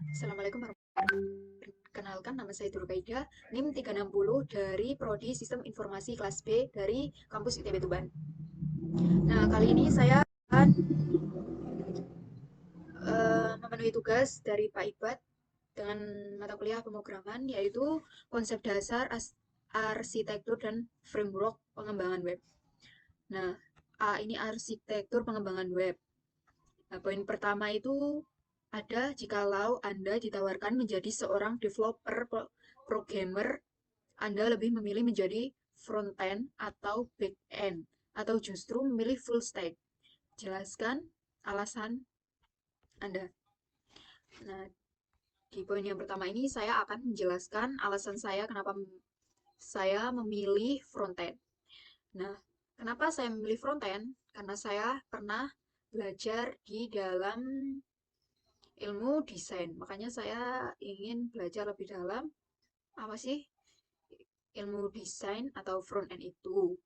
Assalamualaikum warahmatullahi wabarakatuh. Perkenalkan, nama saya Durbaida, NIM 360 dari Prodi Sistem Informasi kelas B dari kampus ITB Tuban. Nah, kali ini saya akan memenuhi tugas dari Pak Ibat dengan mata kuliah pemrograman, yaitu konsep dasar arsitektur dan framework pengembangan web. Nah, ini arsitektur pengembangan web. Nah, poin pertama itu ada jikalau Anda ditawarkan menjadi seorang developer programmer, Anda lebih memilih menjadi front-end atau back-end, atau justru memilih full stack. Jelaskan alasan Anda. Nah, di poin yang pertama ini saya akan menjelaskan alasan saya kenapa saya memilih front-end. Nah, kenapa saya memilih front-end? Karena saya pernah belajar di dalam ilmu desain. Makanya saya ingin belajar lebih dalam apa sih ilmu desain atau front end itu.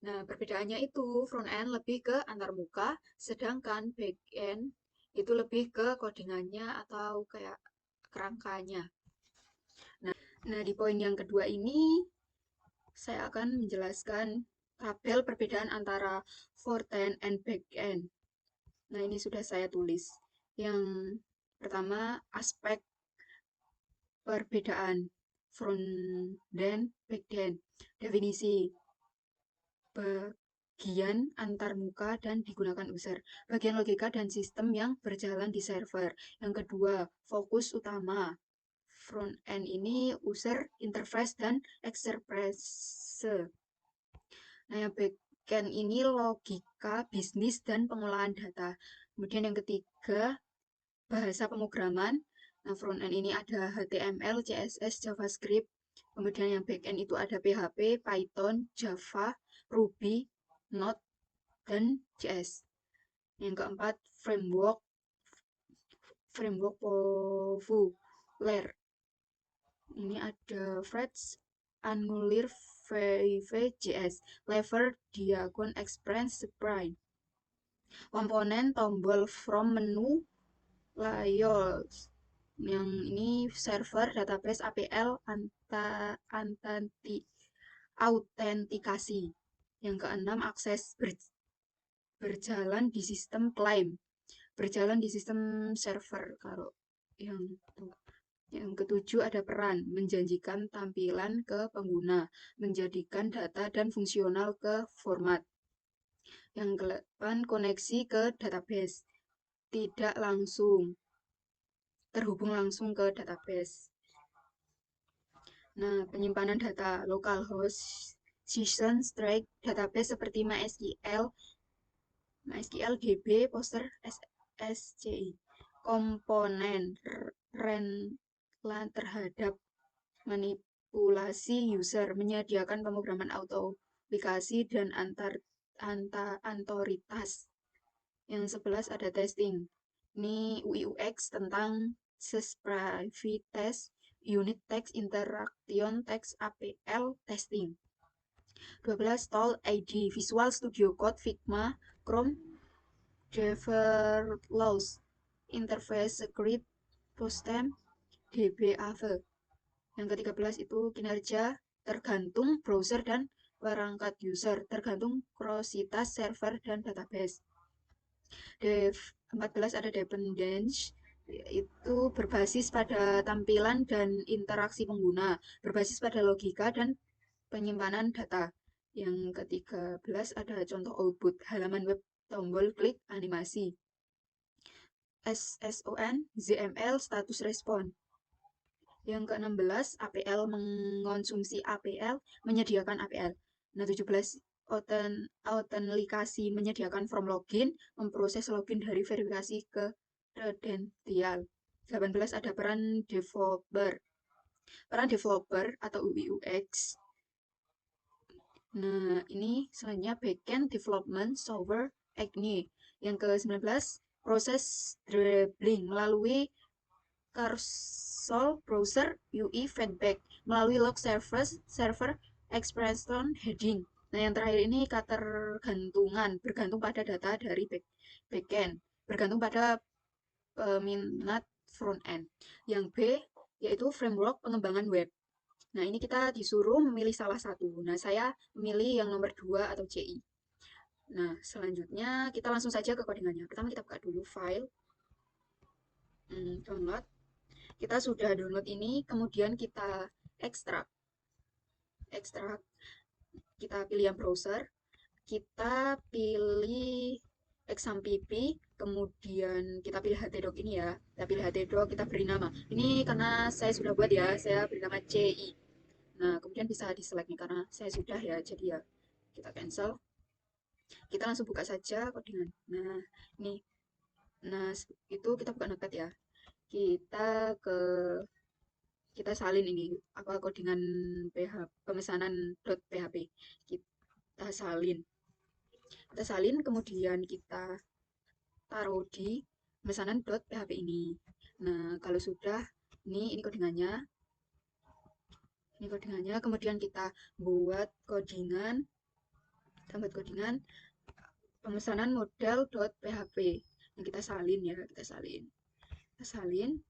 Nah, perbedaannya itu front end lebih ke antarmuka, sedangkan back end itu lebih ke codingannya atau kayak kerangkanya. Nah, di poin yang kedua ini saya akan menjelaskan tabel perbedaan antara front-end and back-end. Nah, ini sudah saya tulis. Yang pertama, aspek perbedaan front-end, back-end. Definisi bagian antarmuka dan digunakan user. Bagian logika dan sistem yang berjalan di server. Yang kedua, fokus utama. Front-end ini user, interface, dan express. Nah, yang backend ini logika, bisnis, dan pengolahan data. Kemudian yang ketiga, bahasa pemrograman. Nah, frontend ini ada HTML, CSS, JavaScript. Kemudian yang backend itu ada PHP, Python, Java, Ruby, Node, dan JS. Yang keempat, framework. Framework populer. Ini ada Fretch, Angular, Vue.js, Lever, Diagon, Express, Sprite. Komponen, tombol, from, menu, layouts. Yang ini server, database, APL, autentikasi. Yang keenam, akses berjalan di sistem klaim. Berjalan di sistem server. Kalau yang tuh. Yang ketujuh ada peran, menjanjikan tampilan ke pengguna, menjadikan data dan fungsional ke format. Yang ke-8 koneksi ke database, tidak langsung, terhubung langsung ke database. Nah, penyimpanan data localhost, session, strike, database seperti MySQL, DB, Poster, SSCI. Komponen terhadap manipulasi user, menyediakan pemrograman aplikasi dan antoritas. Yang 11 ada testing. Ini UI UX tentang private test, unit text, interaction text, APL testing. 12 tool ID, Visual Studio Code, Figma, Chrome, Developers, Interface, Script, Postem, DBAV. Yang ke-13 itu kinerja tergantung browser dan perangkat user, tergantung krositas server dan database. 14 ada dependence, itu berbasis pada tampilan dan interaksi pengguna, berbasis pada logika dan penyimpanan data. Yang ke-13 ada contoh output, halaman web, tombol klik, animasi. SSON, ZML, status respon. Yang ke-16, APL, mengonsumsi APL, menyediakan APL. Nah, 17, autentikasi, menyediakan form login, memproses login dari verifikasi ke kredensial. 18 ada peran developer. Peran developer atau UI UX. Nah, ini selanjutnya backend development software Acne. Yang ke-19, proses dribbling melalui cursor browser, UI feedback melalui log server expression heading. Nah, yang terakhir ini ketergantungan, bergantung pada data dari backend, bergantung pada peminat front end. Yang B yaitu framework pengembangan web. Nah, ini kita disuruh memilih salah satu. Nah, saya memilih yang nomor 2 atau CI. Nah, selanjutnya kita langsung saja ke codingannya. Pertama kita buka dulu file, download. Kita sudah download ini, kemudian kita ekstrak. Ekstrak, kita pilih yang browser, kita pilih XAMPP, kemudian kita pilih htdoc ini ya. Kita pilih htdoc, kita beri nama. Ini karena saya sudah buat ya, saya beri nama CI. Nah, kemudian bisa di select nih karena saya sudah ya, jadi ya kita cancel. Kita langsung buka saja codingan. Nah, ini. Nah, itu kita buka notepad ya. Kita ke kita salin ini apa codingan pemesanan .php. Kita salin. Kita salin kemudian kita taruh di pemesanan .php ini. Nah, kalau sudah ini codingannya. Ini codingannya, kemudian kita buat codingan, pemesanan model.php yang kita salin ya, kita salin,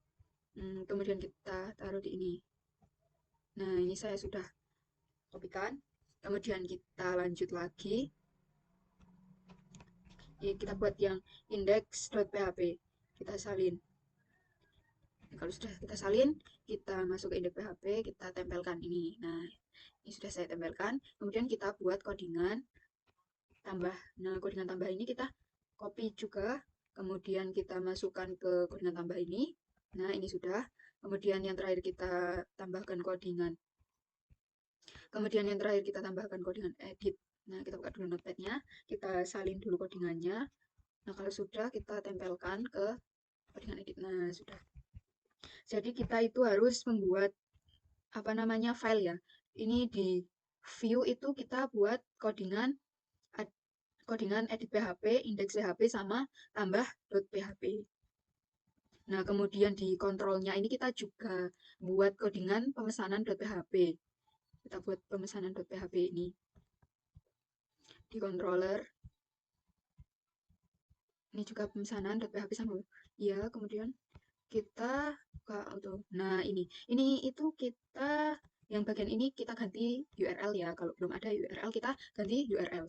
kemudian kita taruh di ini. Nah, ini saya sudah kopikan, kemudian kita lanjut lagi, kita buat yang index.php, kita salin. Kalau sudah kita salin, kita masuk ke index PHP, kita tempelkan ini. Nah, ini sudah saya tempelkan. Kemudian kita buat codingan tambah. Nah, codingan tambah ini kita copy juga. Kemudian kita masukkan ke codingan tambah ini. Nah, ini sudah. Kemudian yang terakhir kita tambahkan codingan. Kemudian yang terakhir kita tambahkan codingan edit. Nah, kita buka dulu notepadnya. Kita salin dulu codingannya. Nah, kalau sudah kita tempelkan ke codingan edit. Nah, sudah. Jadi kita itu harus membuat apa namanya file ya. Ini di view itu kita buat codingan edit PHP, index PHP sama tambah .php. Nah, kemudian di kontrolnya ini kita juga buat codingan pemesanan .php. Kita buat pemesanan .php ini di controller. Ini juga pemesanan .php sama ya, kemudian kita buka auto. Nah, ini itu kita yang bagian ini kita ganti URL ya. Kalau belum ada URL kita ganti URL.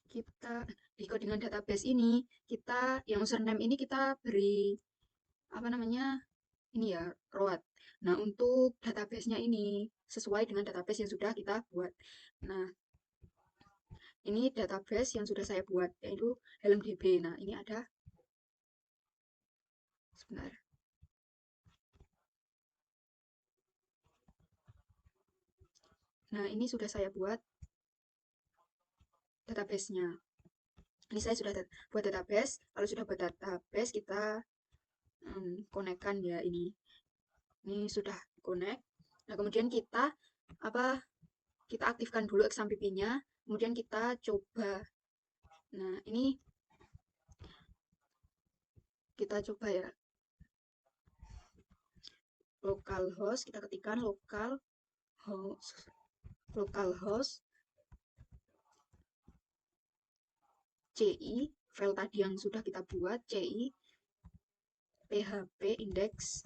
Kita di codingan database ini kita yang username ini kita beri apa namanya ini ya root. Nah, untuk database-nya ini sesuai dengan database yang sudah kita buat. Nah, ini database yang sudah saya buat yaitu helmdb. Nah, ini ada sebentar. Nah, ini sudah saya buat database-nya. Ini saya sudah buat database. Kalau sudah buat database kita konekkan ya ini. Ini sudah connect. Nah, kemudian kita kita aktifkan dulu XAMPP-nya, kemudian kita coba. Nah, ini kita coba ya. Localhost, kita ketikkan localhost CI, file tadi yang sudah kita buat, CI php index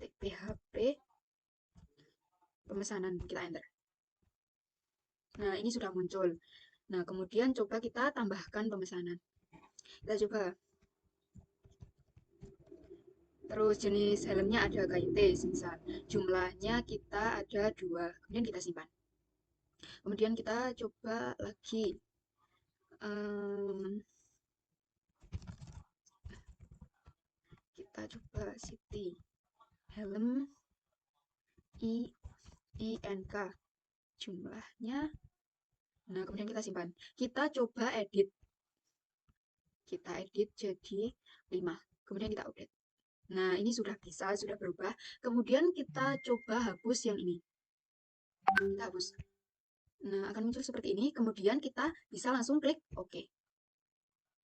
php pemesanan, kita enter. Nah, ini sudah muncul. Nah, kemudian coba kita tambahkan pemesanan. Kita coba. Terus jenis helmnya ada KIT, misal. Jumlahnya kita ada 2. Kemudian kita simpan. Kemudian kita coba lagi. Kita coba city helm INK jumlahnya. Nah, kemudian kita simpan. Kita coba edit. Kita edit jadi 5. Kemudian kita update. Nah, ini sudah bisa, sudah berubah. Kemudian kita coba hapus yang ini. Kita hapus. Nah, akan muncul seperti ini. Kemudian kita bisa langsung klik OK.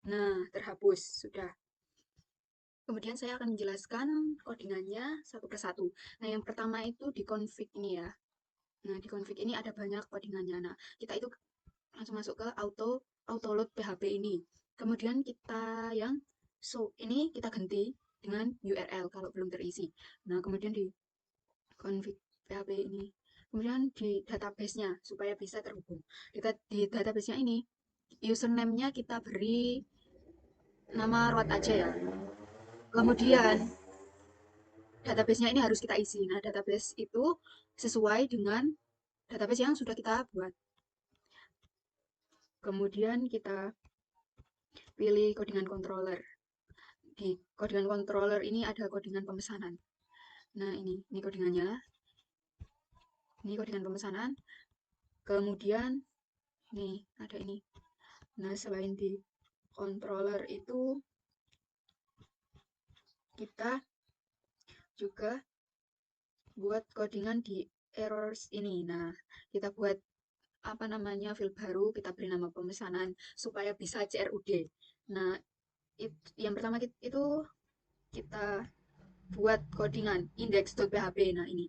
Nah, terhapus. Sudah. Kemudian saya akan menjelaskan codingannya satu persatu. Nah, yang pertama itu di config ini ya. Nah, di config ini ada banyak codingannya. Nah, kita itu langsung masuk ke auto load PHP ini. Kemudian kita yang So, ini kita ganti dengan URL kalau belum terisi. Nah, kemudian di config PHP ini. Kemudian di database-nya supaya bisa terhubung. Di database-nya ini, username-nya kita beri nama root aja ya. Kemudian database-nya ini harus kita isi. Nah, database itu sesuai dengan database yang sudah kita buat. Kemudian kita pilih codingan controller. Di codingan controller ini ada codingan pemesanan. Nah, ini codingannya. Ini codingan pemesanan. Kemudian nih ada ini. Nah, selain di controller itu kita juga buat codingan di errors ini. Nah, kita buat apa namanya field baru, kita beri nama pemesanan supaya bisa CRUD. Nah, yang pertama itu kita buat codingan index.php. Nah, ini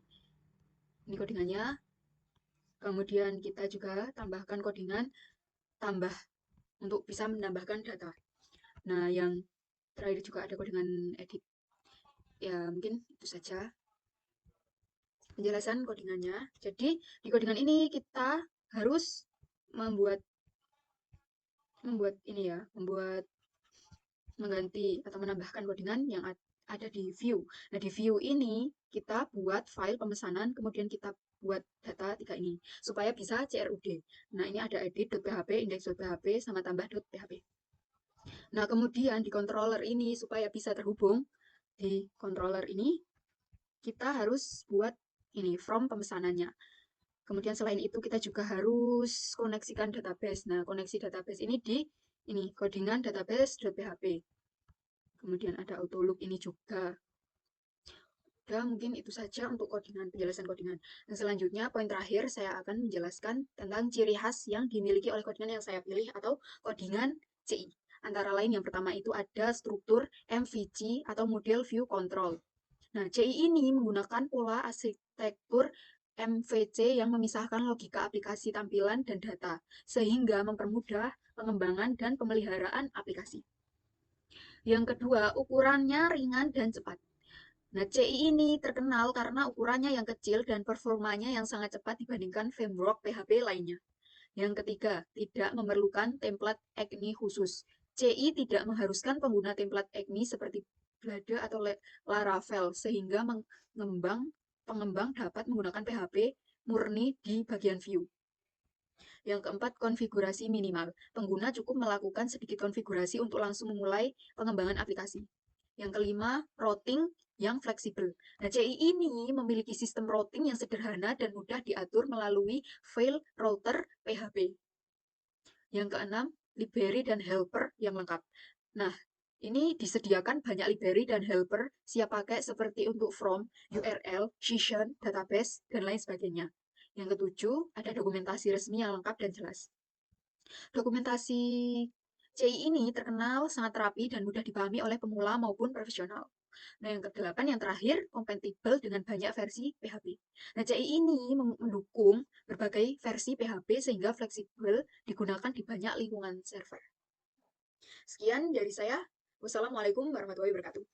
codingannya. Kemudian kita juga tambahkan codingan tambah untuk bisa menambahkan data. Nah, yang terakhir juga ada codingan edit. Ya, mungkin itu saja penjelasan codingannya. Jadi, di codingan ini kita harus membuat membuat mengganti atau menambahkan codingan yang ada di view. Nah, di view ini kita buat file pemesanan, kemudian kita buat data 3 ini supaya bisa CRUD. Nah, ini ada edit.php, index.php, sama tambah.php. Nah, kemudian di controller ini supaya bisa terhubung di controller ini kita harus buat ini from pemesanannya. Kemudian selain itu kita juga harus koneksikan database. Nah, koneksi database ini di ini codingan database.php. Kemudian ada autoloop ini juga. Dan mungkin itu saja untuk penjelasan codingan. Dan selanjutnya, poin terakhir saya akan menjelaskan tentang ciri khas yang dimiliki oleh codingan yang saya pilih atau codingan CI. Antara lain yang pertama itu ada struktur MVC atau Model View Control. Nah, CI ini menggunakan pola arsitektur MVC yang memisahkan logika aplikasi tampilan dan data, sehingga mempermudah pengembangan dan pemeliharaan aplikasi. Yang kedua, ukurannya ringan dan cepat. Nah, CI ini terkenal karena ukurannya yang kecil dan performanya yang sangat cepat dibandingkan framework PHP lainnya. Yang ketiga, tidak memerlukan template ECMI khusus. CI tidak mengharuskan pengguna template ECMI seperti Blade atau Laravel, sehingga pengembang dapat menggunakan PHP murni di bagian view. Yang keempat, konfigurasi minimal. Pengguna cukup melakukan sedikit konfigurasi untuk langsung memulai pengembangan aplikasi. Yang kelima, routing yang fleksibel. Nah, CI ini memiliki sistem routing yang sederhana dan mudah diatur melalui file router PHP. Yang keenam, library dan helper yang lengkap. Nah, ini disediakan banyak library dan helper siap pakai seperti untuk from, URL, session, database, dan lain sebagainya. Yang ketujuh, ada dokumentasi resmi yang lengkap dan jelas. Dokumentasi CI ini terkenal sangat rapi dan mudah dipahami oleh pemula maupun profesional. Nah, yang kedelapan, yang terakhir, kompatibel dengan banyak versi PHP. Nah, CI ini mendukung berbagai versi PHP sehingga fleksibel digunakan di banyak lingkungan server. Sekian dari saya. Wassalamualaikum warahmatullahi wabarakatuh.